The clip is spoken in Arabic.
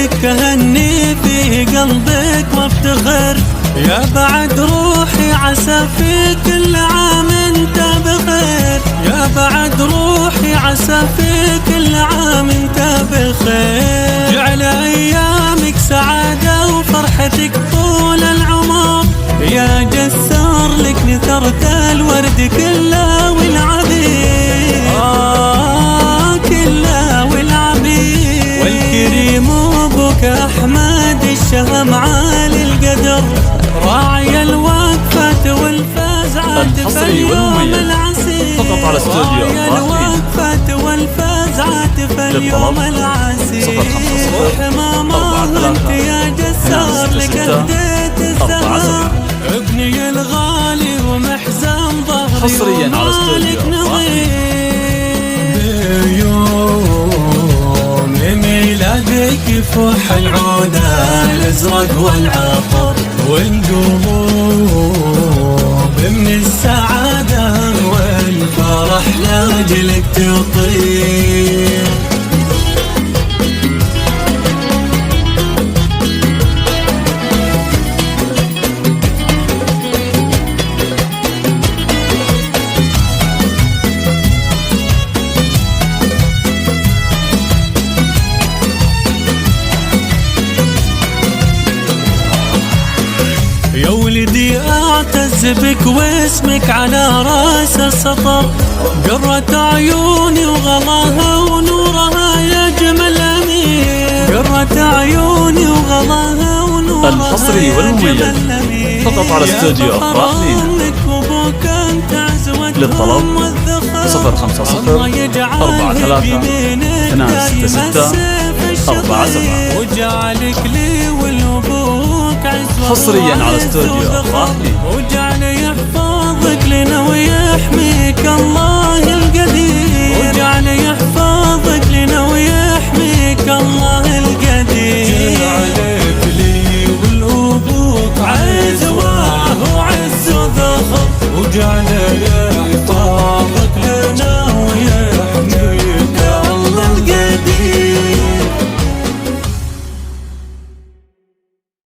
بك أهني في قلبك وافتخر، يا بعد روحي عسى في كل عام انت بخير، يا بعد روحي عسى في كل عام انت بخير. جعل ايامك سعادة وفرحتك طول العمر، يا جسار لك نثرت الورد كله والعبير، كله والعبير. والكريم ابوك احمد الشهم عالي القدر، راعي الوقفة والفزعة في اليوم العسير، فقط على استوديو راعي الوقفة والفزعة في اليوم العسير. وحمامه انت يا جسار لك اديت الزهر، ابني الغالي ومحزن ظهري حصريا على استوديو يوم ميلادك يفوح العود الازرق والعطر، والقلوب من السعادة والفرح لاجلك تطير. يا ولدي اعتز بك واسمك على راس السطر، قرة عيوني وغلاها ونورها يا جمل امير، قرة عيوني وغلاها ونورها الحصري والمميز فقط على استوديو راحلين. للطلب 050 43 266 47. وجعلك لي والابوك عز حصريا على استوديو راحلين. وجعل يحفظك لنا ويحميك الله القدير، وجعل يحفظك لنا ويحميك الله القدير. جعلك لي والابوك عز وعز وذخر، وجعل